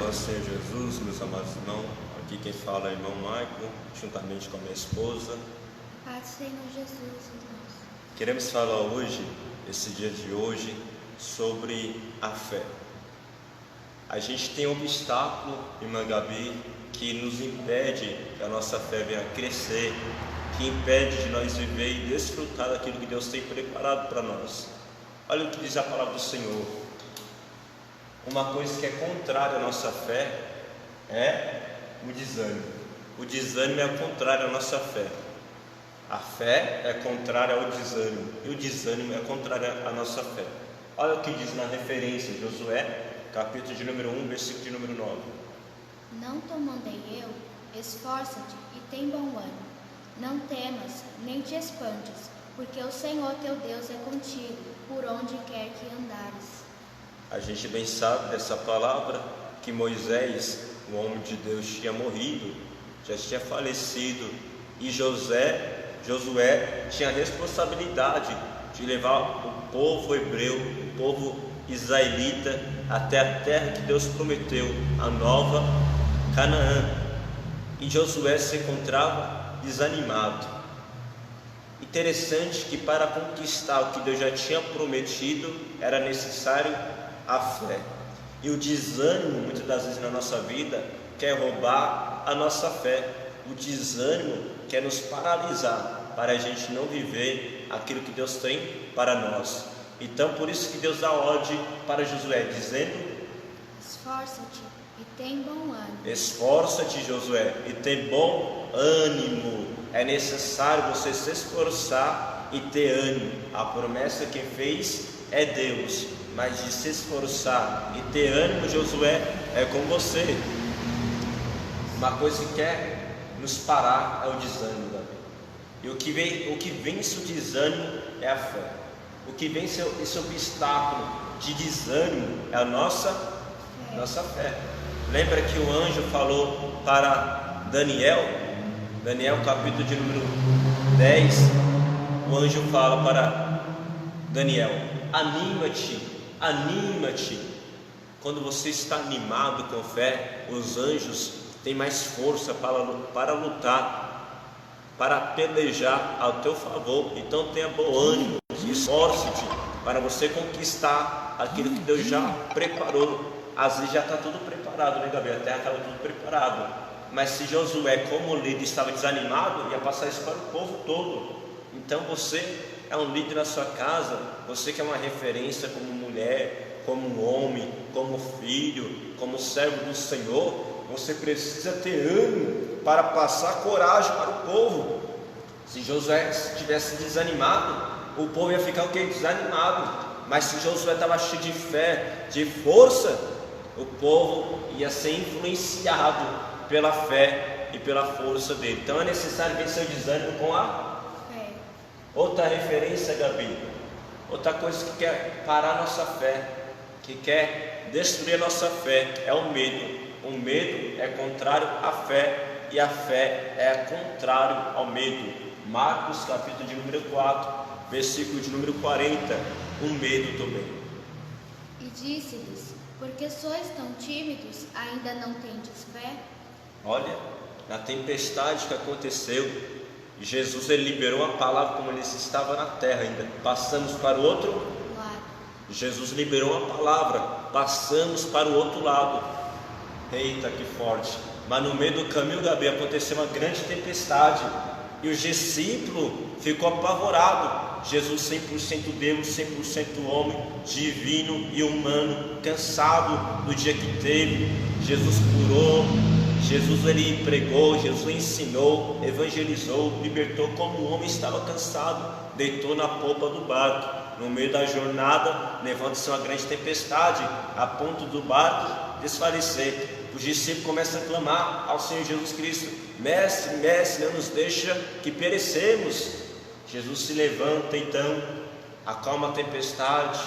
nosso Senhor Jesus, meus amados irmãos. Aqui quem fala é o irmão Michael, juntamente com a minha esposa. Paz do Senhor Jesus, irmãos. Queremos falar hoje, esse dia de hoje, sobre a fé. A gente tem um obstáculo, irmã Gabi, que nos impede que a nossa fé venha crescer, que impede de nós viver e desfrutar daquilo que Deus tem preparado para nós. Olha o que diz a palavra do Senhor. Uma coisa que é contrária à nossa fé é o desânimo. O desânimo é contrário à nossa fé. A fé é contrária ao desânimo, e o desânimo é contrário à nossa fé. Olha o que diz na referência, Josué, capítulo de número 1, versículo de número 9. Não te mandei eu, esforça-te e tem bom ânimo. Não temas, nem te espantes, porque o Senhor teu Deus é contigo, por onde quer que andares. A gente bem sabe dessa palavra que Moisés, o homem de Deus, tinha morrido, já tinha falecido, e Josué tinha a responsabilidade de levar o povo hebreu, o povo israelita, até a terra que Deus prometeu, a nova Canaã. E Josué se encontrava desanimado. Interessante que para conquistar o que Deus já tinha prometido, era necessário a fé. E o desânimo, muitas das vezes na nossa vida, quer roubar a nossa fé. O desânimo quer nos paralisar, para a gente não viver aquilo que Deus tem para nós. Então por isso que Deus dá ordem para Josué, dizendo: esforça-te e tem bom ânimo. Esforça-te, Josué, e tem bom ânimo. É necessário você se esforçar e ter ânimo. A promessa que fez é Deus, mas de se esforçar e ter ânimo, Josué, é com você. Uma coisa que quer nos parar é o desânimo, Davi. E o que vence o desânimo é a fé. O que vence esse obstáculo de desânimo é a nossa fé. Lembra que o anjo falou para Daniel, capítulo de número 10, o anjo fala para Daniel: anima-te. Quando você está animado com fé, os anjos têm mais força para lutar, para pelejar ao teu favor. Então tenha bom ânimo, esforce-te para você conquistar aquilo que Deus já preparou. Às vezes já está tudo preparado, né, Gabriel? A terra estava tudo preparado, mas se Josué, como líder, estava desanimado, ia passar isso para o povo todo. Então você é um líder na sua casa, você que é uma referência como mulher, como homem, como filho, como servo do Senhor, você precisa ter ânimo para passar coragem para o povo. Se Josué estivesse desanimado, o povo ia ficar o quê? Desanimado. Mas se Josué estava cheio de fé, de força, o povo ia ser influenciado pela fé e pela força dele. Então é necessário vencer o desânimo com a fé. Outra referência, Gabi, outra coisa que quer parar a nossa fé, que quer destruir a nossa fé, é o medo. O medo é contrário à fé, e a fé é contrário ao medo. Marcos capítulo de número 4, versículo de número 40, o medo também. E disse-lhes: porque sois tão tímidos, ainda não tendes fé? Olha, na tempestade que aconteceu, Jesus ele liberou a palavra como ele estava na terra ainda. Passamos para o outro lado. Jesus liberou a palavra, passamos para o outro lado. Eita, que forte! Mas no meio do caminho, Gabi, aconteceu uma grande tempestade, e o discípulo ficou apavorado. Jesus 100% Deus, 100% homem, divino e humano, cansado do dia que teve. Jesus curou, Jesus ele pregou, Jesus ensinou, evangelizou, libertou. Como o homem estava cansado, deitou na popa do barco. No meio da jornada, levanta-se uma grande tempestade, a ponto do barco desfalecer. Os discípulos começam a clamar ao Senhor Jesus Cristo: Mestre, Mestre, não nos deixa que perecemos. Jesus se levanta então, acalma a tempestade,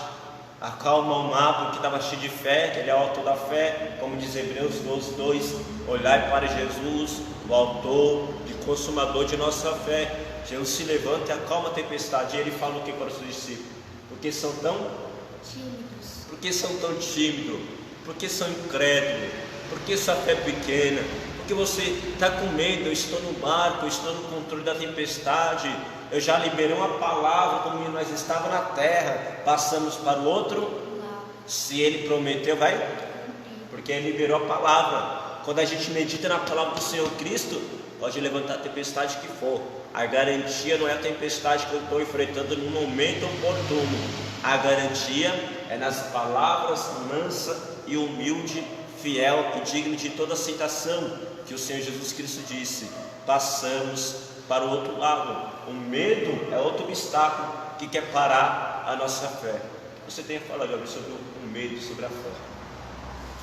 acalma o mar, que estava cheio de fé, que ele é o autor da fé, como diz Hebreus 12, 2, olhai para Jesus, o autor e consumador de nossa fé. Jesus se levanta e acalma a tempestade, e ele fala o que para os seus discípulos? Porque são tão tímidos? Porque são tão tímidos? Porque são incrédulos? Porque sua fé é pequena? Porque você está com medo. Eu estou no barco, eu estou no controle da tempestade, eu já liberei uma palavra, como nós estávamos na terra, passamos para o outro. Se ele prometeu, vai, porque ele liberou a palavra. Quando a gente medita na palavra do Senhor Cristo, pode levantar a tempestade que for. A garantia não é a tempestade que eu estou enfrentando no momento oportuno. A garantia é nas palavras mansa e humilde, fiel e digno de toda aceitação, que o Senhor Jesus Cristo disse: passamos para o outro lado. O medo é outro obstáculo que quer parar a nossa fé. Você tem a falar, Gabi, sobre o medo, sobre a fé?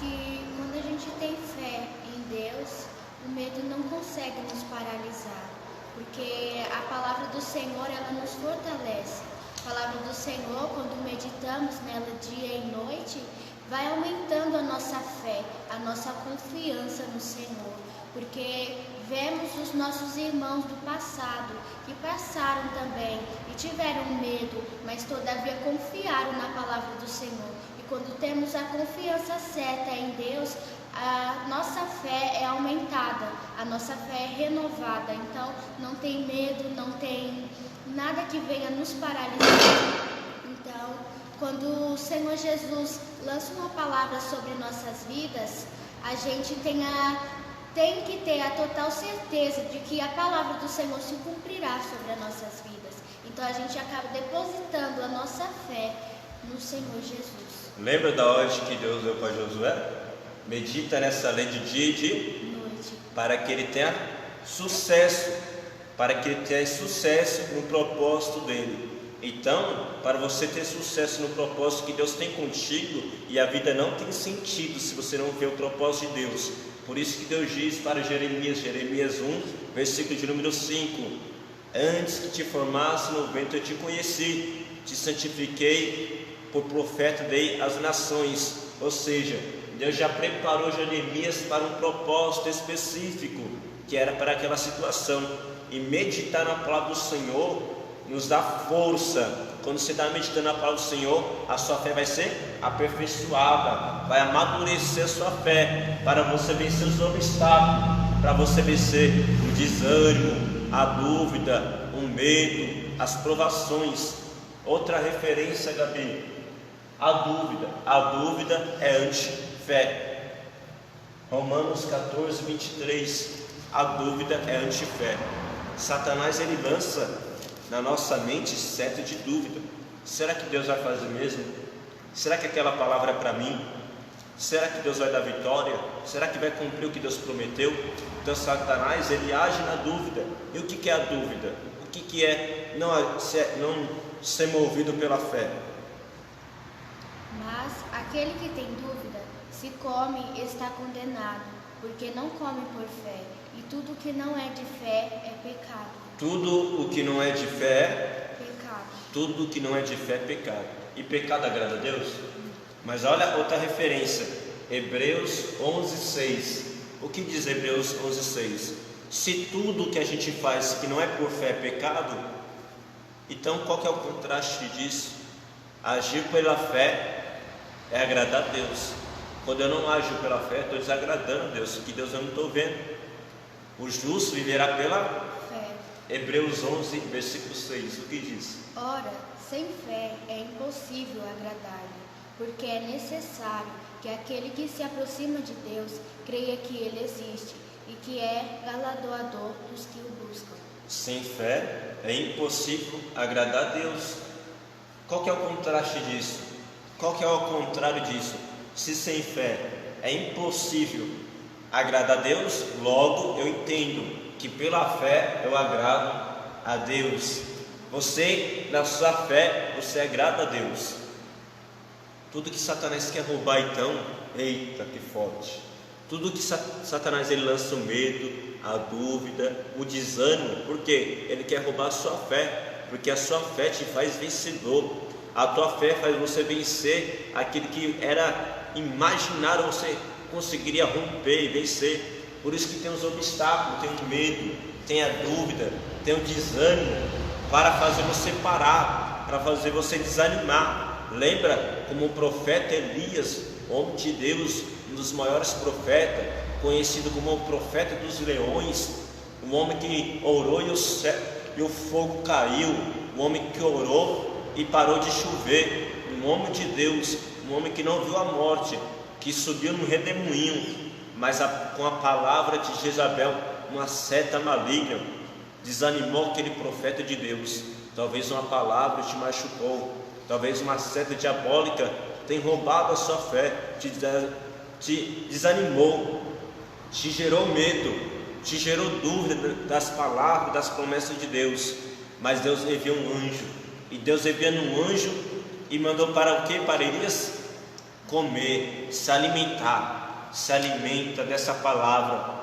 Que quando a gente tem fé em Deus, o medo não consegue nos paralisar, porque a palavra do Senhor, ela nos fortalece. A palavra do Senhor, quando meditamos nela dia e noite, vai aumentando a nossa fé, a nossa confiança no Senhor, porque vemos os nossos irmãos do passado que passaram também e tiveram medo, mas todavia confiaram na palavra do Senhor. E quando temos a confiança certa em Deus, a nossa fé é aumentada, a nossa fé é renovada. Então não tem medo, não tem nada que venha nos paralisar. Então, quando o Senhor Jesus lança uma palavra sobre nossas vidas, a gente tem que ter a total certeza de que a palavra do Senhor se cumprirá sobre as nossas vidas. Então a gente acaba depositando a nossa fé no Senhor Jesus. Lembra da ordem que Deus deu para Josué? Medita nessa lei de dia e de Noite. Para que ele tenha sucesso, para que ele tenha sucesso no propósito dele. Então, para você ter sucesso no propósito que Deus tem contigo, e a vida não tem sentido se você não vê o propósito de Deus. Por isso que Deus diz para Jeremias 1, versículo de número 5: antes que te formasse no ventre eu te conheci, te santifiquei, por profeta dei às nações. Ou seja, Deus já preparou Jeremias para um propósito específico, que era para aquela situação. E meditar na palavra do Senhor nos dá força. Quando você está meditando na palavra do Senhor, a sua fé vai ser aperfeiçoada, vai amadurecer a sua fé, para você vencer os obstáculos, para você vencer o desânimo, a dúvida, o medo, as provações. Outra referência, Gabi, a dúvida é anti-fé. Romanos 14, 23, a dúvida é anti-fé. Satanás, ele lança na nossa mente seta de dúvida. Será que Deus vai fazer mesmo? Será que aquela palavra é para mim? Será que Deus vai dar vitória? Será que vai cumprir o que Deus prometeu? Então Satanás, ele age na dúvida. E o que é a dúvida? O que é não ser movido pela fé? Mas aquele que tem dúvida, se come, está condenado, porque não come por fé. E tudo que não é de fé é pecado. Tudo o que não é de fé, Pecado. tudo o que não é de fé é pecado. E pecado agrada a Deus? Mas olha outra referência, Hebreus 11:6. O que diz Hebreus 11:6? Se tudo que a gente faz que não é por fé é pecado, então qual que é o contraste disso? Agir pela fé é agradar a Deus. Quando eu não ajo pela fé, estou desagradando a Deus, que Deus eu não estou vendo. O justo viverá pela Fé. Hebreus 11, versículo 6, o que diz? Ora, sem fé é impossível agradar-lhe, porque é necessário que aquele que se aproxima de Deus creia que Ele existe e que é galardoador dos que o buscam. Sem fé é impossível agradar a Deus. Qual que é o contraste disso? Qual que é o contrário disso? Se sem fé é impossível agradar a Deus, logo eu entendo que pela fé eu agrado a Deus. Você, na sua fé, você agrada a Deus. Tudo que Satanás quer roubar, então, eita, que forte. Tudo que Satanás ele lança o medo, a dúvida, o desânimo, porque ele quer roubar a sua fé, porque a sua fé te faz vencedor. A tua fé faz você vencer aquilo que era imaginário, você conseguiria romper e vencer. Por isso que tem os obstáculos, tem o medo, tem a dúvida, tem o desânimo, para fazer você parar, para fazer você desanimar. Lembra como o profeta Elias, homem de Deus, um dos maiores profetas, conhecido como o profeta dos leões, um homem que orou e o fogo caiu, um homem que orou e parou de chover, um homem de Deus, um homem que não viu a morte, que subiu no redemoinho, mas com a palavra de Jezabel, uma seta maligna, desanimou aquele profeta de Deus. Talvez uma palavra te machucou, talvez uma seta diabólica tenha roubado a sua fé, te desanimou, te gerou medo, te gerou dúvida das palavras, das promessas de Deus. Mas Deus enviou um anjo, e Deus enviando um anjo e mandou para o que? Para Elias comer, se alimentar. Se alimenta dessa palavra,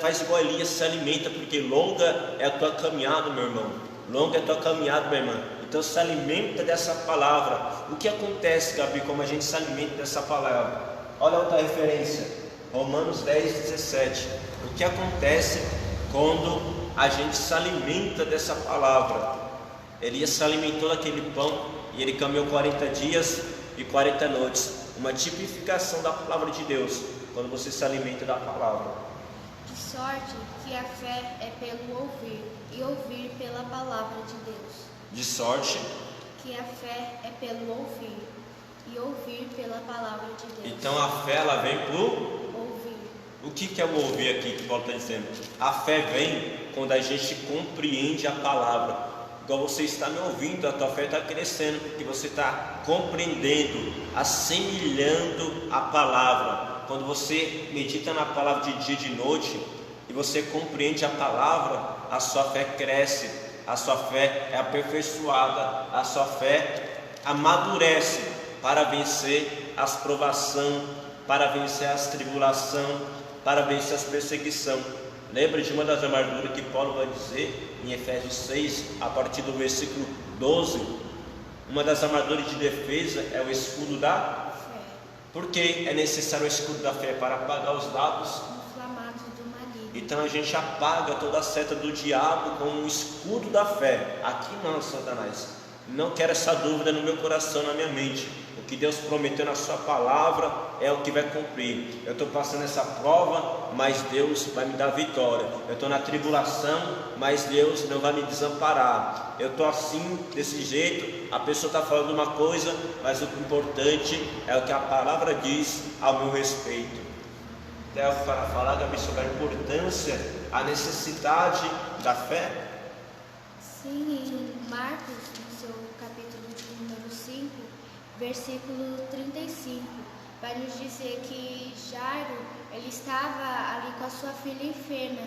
faz igual Elias, se alimenta, porque longa é a tua caminhada, meu irmão, longa é a tua caminhada, minha irmã. Então se alimenta dessa palavra. O que acontece, Gabi, como a gente se alimenta dessa palavra? Olha outra referência, Romanos 10:17. O que acontece quando a gente se alimenta dessa palavra? Elias se alimentou daquele pão e ele caminhou 40 dias e 40 noites, uma tipificação da palavra de Deus, quando você se alimenta da palavra. De sorte que a fé é pelo ouvir, e ouvir pela palavra de Deus. De sorte que a fé é pelo ouvir, e ouvir pela palavra de Deus. Então a fé, ela vem por ouvir. O que é o ouvir aqui que Paulo está dizendo? A fé vem quando a gente compreende a palavra. Igual você está me ouvindo, a tua fé está crescendo, porque você está compreendendo, assimilando a palavra. Quando você medita na palavra de dia e de noite, e você compreende a palavra, a sua fé cresce, a sua fé é aperfeiçoada, a sua fé amadurece para vencer as provações, para vencer as tribulações, para vencer as perseguições. Lembra de uma das armaduras que Paulo vai dizer em Efésios 6, a partir do versículo 12? Uma das armaduras de defesa é o escudo da fé. Por que é necessário o escudo da fé? Para apagar os dados inflamados do maligno. Então a gente apaga toda a seta do diabo com o escudo da fé. Aqui não, Satanás. Não quero essa dúvida no meu coração, na minha mente. O que Deus prometeu na sua palavra é o que vai cumprir. Eu estou passando essa prova, mas Deus vai me dar vitória. Eu estou na tribulação, mas Deus não vai me desamparar. Eu estou assim, desse jeito, a pessoa está falando uma coisa, mas o importante é o que a palavra diz ao meu respeito. Até para falar, Gabi, sobre a importância, a necessidade da fé. Sim, em Marcos, no seu capítulo de número 5, versículo 35, vai nos dizer que Jairo, ele estava ali com a sua filha enferma,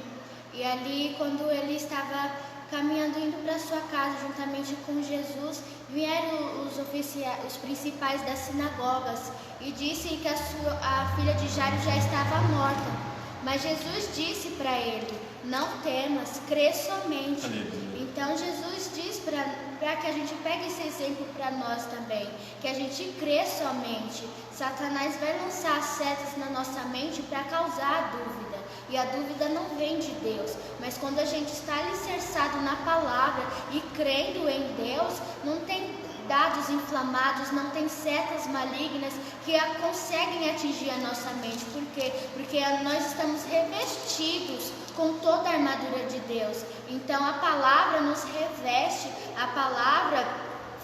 e ali quando ele estava caminhando, indo para sua casa juntamente com Jesus, vieram os principais das sinagogas e disse que a filha de Jairo já estava morta. Mas Jesus disse para ele: não temas, crê somente. Então Jesus diz para que a gente pegue esse exemplo para nós também, que a gente crê somente. Satanás vai lançar setas na nossa mente para causar a dúvida, e a dúvida não vem de Deus. Mas quando a gente está alicerçado na palavra e crendo em Deus, não tem dados inflamados, não tem setas malignas que conseguem atingir a nossa mente. Por quê? Porque nós estamos revestidos com toda a armadura de Deus. Então a palavra nos reveste, a palavra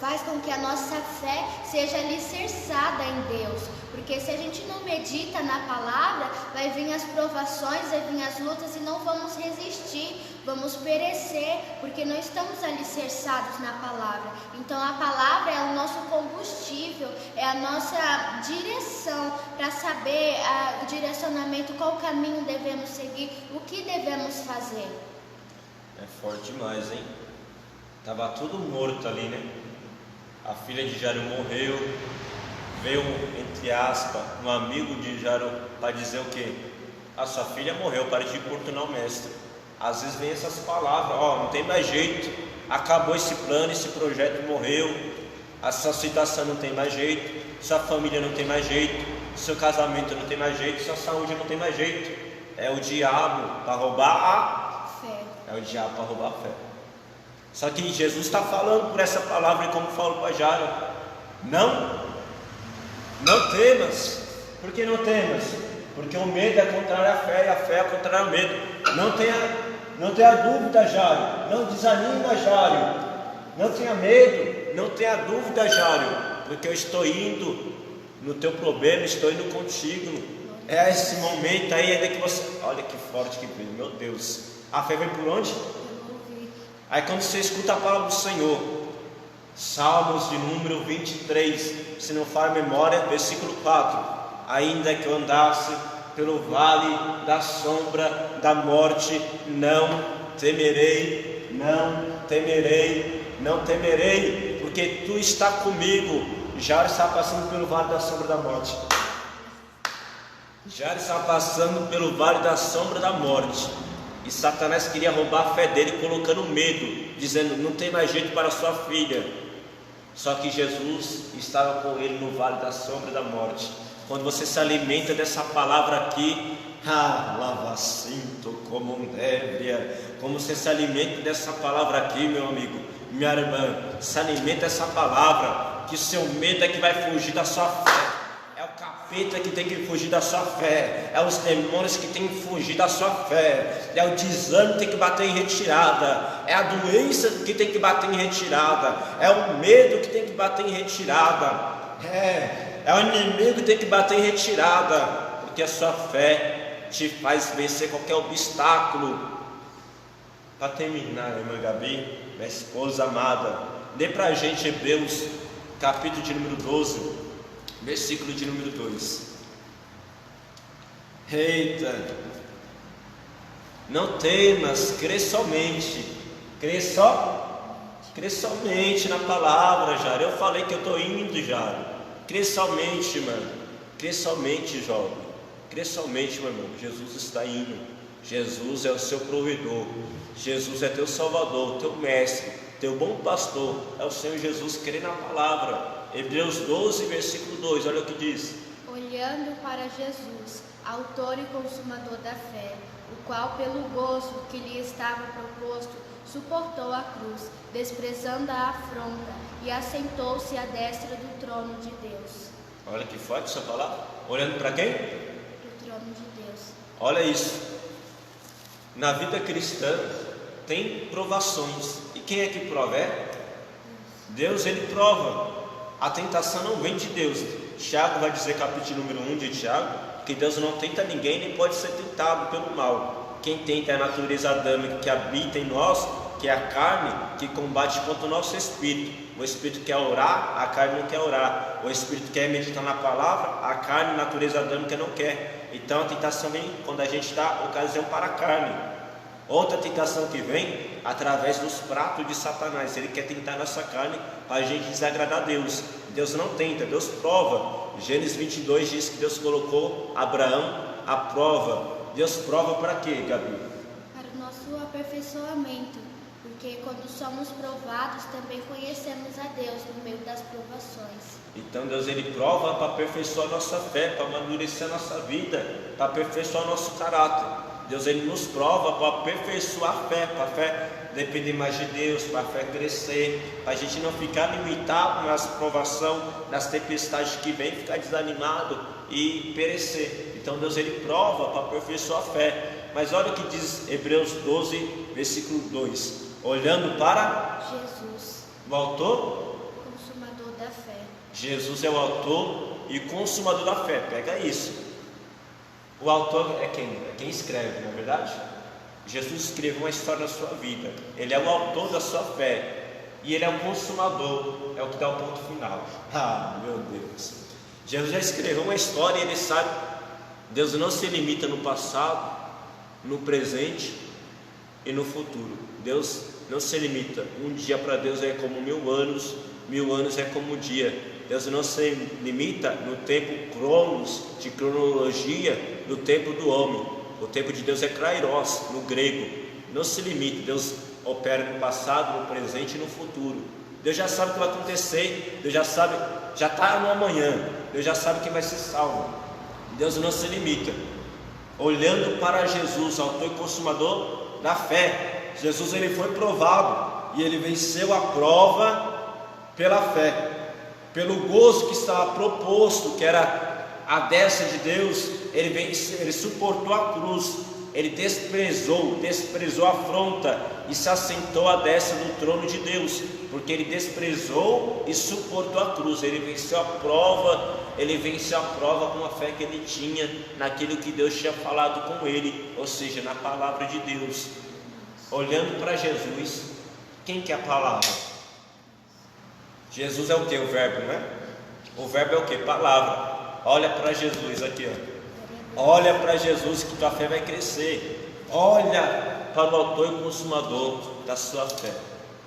faz com que a nossa fé seja alicerçada em Deus. Porque se a gente não medita na palavra, vai vir as provações, vai vir as lutas e não vamos resistir, vamos perecer, porque não estamos alicerçados na palavra. Então a palavra é o nosso combustível, é a nossa direção para saber o direcionamento, qual caminho devemos seguir, o que devemos fazer. É forte demais, hein? Tava tudo morto ali, né? A filha de Jairo morreu. Veio, entre aspas, um amigo de Jairo para dizer o quê? A sua filha morreu, para de importunar o mestre. Às vezes vem essas palavras: ó, não tem mais jeito, acabou esse plano, esse projeto morreu, a sua situação não tem mais jeito, sua família não tem mais jeito, seu casamento não tem mais jeito, sua saúde não tem mais jeito. É o diabo para roubar a fé. É o diabo para roubar a fé. Só que Jesus está falando por essa palavra, e como falou para Jairo: Não temas. Por que não temas? Porque o medo é contrário à fé e a fé é contrária ao medo. Não tenha dúvida, Jário. Não desanima, Jário. Não tenha medo. Não tenha dúvida, Jário. Porque eu estou indo no teu problema, estou indo contigo. É esse momento aí, ainda que você... Olha que forte que veio, meu Deus. A fé vem por onde? Aí quando você escuta a palavra do Senhor, Salmos de número 23, se não falha a memória, versículo 4. Ainda que eu andasse pelo vale da sombra da morte, não temerei, porque tu está comigo. Já está passando pelo vale da sombra da morte. Já está passando pelo vale da sombra da morte. E Satanás queria roubar a fé dele, colocando medo, dizendo: não tem mais jeito para sua filha. Só que Jesus estava com ele no vale da sombra da morte. Quando você se alimenta dessa palavra aqui, lava cinto como nébria. Como você se alimenta dessa palavra aqui, meu amigo, minha irmã, se alimenta dessa palavra, que seu medo é que vai fugir da sua fé. É o capeta que tem que fugir da sua fé. É os demônios que tem que fugir da sua fé. É o desânimo que tem que bater em retirada. É a doença que tem que bater em retirada. É o medo que tem que bater em retirada. É o inimigo que tem que bater em retirada. Porque a sua fé te faz vencer qualquer obstáculo. Para terminar, irmã Gabi, minha esposa amada, dê para a gente Hebreus, capítulo de número 12, versículo de número 2. Eita, não temas, crê somente. Crê somente na palavra, Jário. Eu falei que eu estou indo, Jário. Crê somente, mano. Crê somente, jovem. Crê somente, meu irmão. Jesus está indo. Jesus é o seu provedor. Jesus é teu salvador, teu mestre, teu bom pastor. É o Senhor Jesus. Crê na palavra. Hebreus 12, versículo 2, olha o que diz: olhando para Jesus, autor e consumador da fé, o qual pelo gozo que lhe estava proposto, suportou a cruz, desprezando a afronta, e assentou-se à destra do trono de Deus. Olha que forte essa palavra. Olhando para quem? Do trono de Deus. Olha isso. Na vida cristã tem provações. E quem é que prova? Deus, ele prova. A tentação não vem de Deus. Tiago vai dizer, capítulo número 1 de Tiago, que Deus não tenta ninguém, nem pode ser tentado pelo mal. Quem tenta é a natureza adâmica que habita em nós, que é a carne, que combate contra o nosso espírito. O espírito quer orar, a carne não quer orar. O espírito quer meditar na palavra, a carne, a natureza adâmica não quer. Então a tentação vem quando a gente dá ocasião para a carne. Outra tentação que vem através dos pratos de Satanás. Ele quer tentar nossa carne para a gente desagradar a Deus. Deus não tenta, Deus prova. Gênesis 22 diz que Deus colocou Abraão à prova. Deus prova para quê, Gabi? Para o nosso aperfeiçoamento. Porque quando somos provados, também conhecemos a Deus no meio das provações. Então Deus, ele prova para aperfeiçoar a nossa fé, para amadurecer a nossa vida, para aperfeiçoar o nosso caráter. Deus, ele nos prova para aperfeiçoar a fé, para a fé depender mais de Deus, para a fé crescer, para a gente não ficar limitado nas provações, nas tempestades que vem, ficar desanimado e perecer. Então Deus, ele prova para aperfeiçoar a fé. Mas olha o que diz Hebreus 12, versículo 2: olhando para Jesus, o autor, consumador da fé. Jesus é o autor e consumador da fé. Pega isso. O autor é quem? É quem escreve, não é verdade? Jesus escreveu uma história da sua vida. Ele é o autor da sua fé. E ele é o consumador. É o que dá o ponto final. Meu Deus. Jesus já escreveu uma história e ele sabe. Deus não se limita no passado, no presente e no futuro. Deus não se limita. Um dia para Deus é como 1000 anos. 1000 anos é como um dia. Deus não se limita no tempo cronos, de cronologia, no tempo do homem. O tempo de Deus é kairos, no grego. Não se limita. Deus opera no passado, no presente e no futuro. Deus já sabe o que vai acontecer. Deus já sabe, já está no amanhã. Deus já sabe quem vai ser salvo. Deus não se limita. Olhando para Jesus, autor e consumador da fé. Jesus, ele foi provado e ele venceu a prova pela fé. pelo gozo que estava proposto, que era a destra de Deus, ele suportou a cruz, ele desprezou a afronta e se assentou à destra do trono de Deus, porque ele desprezou e suportou a cruz. Ele venceu a prova com a fé que ele tinha naquilo que Deus tinha falado com ele, ou seja, na palavra de Deus. Olhando para Jesus, quem que é a palavra? Jesus é o que? O verbo, não é? O verbo é o que? Palavra. Olha para Jesus aqui, ó. Olha para Jesus que tua fé vai crescer. Olha para o autor e consumador da sua fé.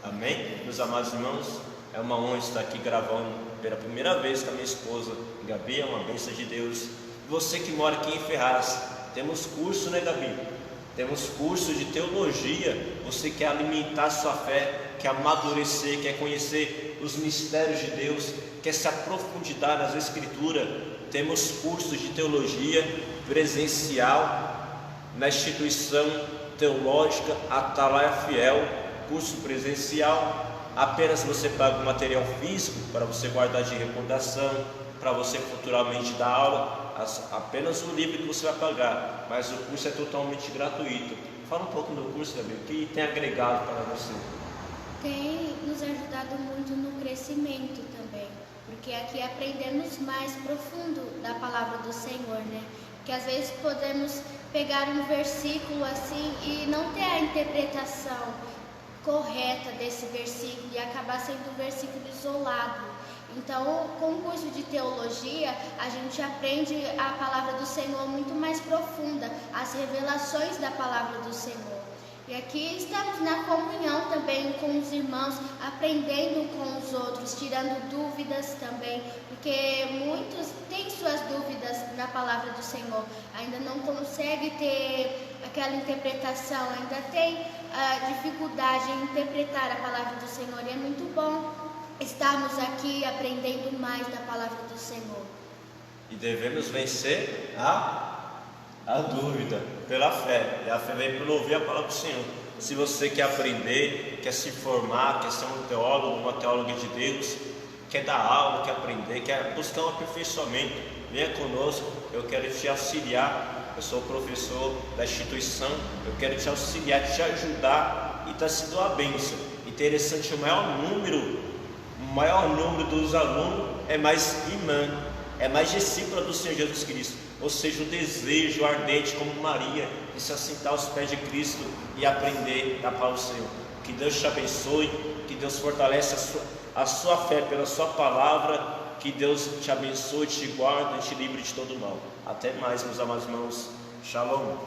Amém? Meus amados irmãos, é uma honra estar aqui gravando pela primeira vez com a minha esposa Gabi, é uma bênção de Deus. Você que mora aqui em Ferraz, temos curso, né, Gabi? Temos curso de teologia. Você quer alimentar a sua fé, quer amadurecer, quer conhecer os mistérios de Deus, quer se aprofundar nas Escrituras. Temos cursos de teologia presencial na instituição teológica Atalaia Fiel, curso presencial. Apenas você paga o material físico para você guardar de recordação, para você futuramente dar aula. Apenas o livro que você vai pagar, mas o curso é totalmente gratuito. Fala um pouco do curso, Gabi, o que tem agregado para você? Tem nos ajudado muito no crescimento também, porque aqui aprendemos mais profundo da palavra do Senhor, né? Que às vezes podemos pegar um versículo assim e não ter a interpretação correta desse versículo e acabar sendo um versículo isolado. Então, com o curso de teologia, a gente aprende a palavra do Senhor muito mais profunda, as revelações da palavra do Senhor. E aqui estamos na comunhão também com os irmãos, aprendendo com os outros, tirando dúvidas também, porque muitos têm suas dúvidas na palavra do Senhor, ainda não conseguem ter aquela interpretação, ainda tem dificuldade em interpretar a palavra do Senhor, e é muito bom estarmos aqui aprendendo mais da palavra do Senhor. E devemos vencer a dúvida pela fé, e a fé vem pelo ouvir a palavra do Senhor. Se você quer aprender, quer se formar, quer ser um teólogo, uma teóloga de Deus, quer dar aula, quer aprender, quer buscar um aperfeiçoamento, venha conosco, eu quero te auxiliar. Eu sou professor da instituição, eu quero te auxiliar, te ajudar, e está sendo uma bênção. Interessante, o maior número dos alunos é mais irmã, é mais discípula do Senhor Jesus Cristo, ou seja, o desejo ardente como Maria de se assentar aos pés de Cristo e aprender da palavra do Senhor. Que Deus te abençoe, que Deus fortaleça a sua fé pela sua palavra, que Deus te abençoe, te guarde e te livre de todo mal. Até mais, meus amados irmãos. Shalom.